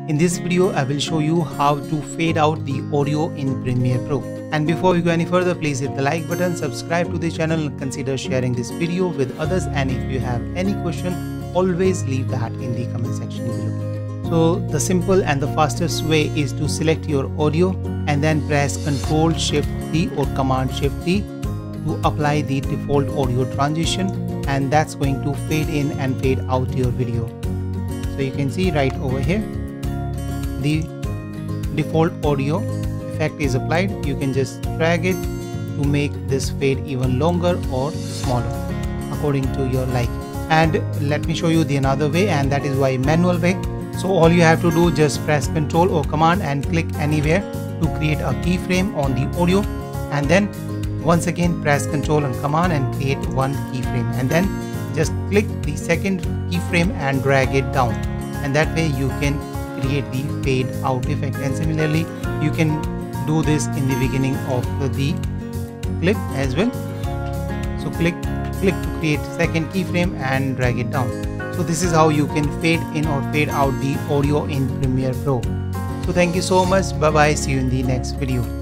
In this video, I will show you how to fade out the audio in Premiere Pro. And before we go any further, please hit the like button, subscribe to the channel and consider sharing this video with others. And if you have any question, always leave that in the comment section below. So the simple and the fastest way is to select your audio and then press Ctrl Shift T or Command Shift T to apply the default audio transition, and that's going to fade in and fade out your video. So you can see right over here the default audio effect is applied. You can just drag it to make this fade even longer or smaller according to your liking. And let me show you the another way, and that is by manual way. So all you have to do, just press Ctrl or Command and click anywhere to create a keyframe on the audio, and then once again press Ctrl and Command and create one keyframe, and then just click the second keyframe and drag it down, and that way you can create the fade out effect. And similarly you can do this in the beginning of the clip as well. So click to create second keyframe and drag it down. So this is how you can fade in or fade out the audio in Premiere Pro. So thank you so much. Bye bye. See you in the next video.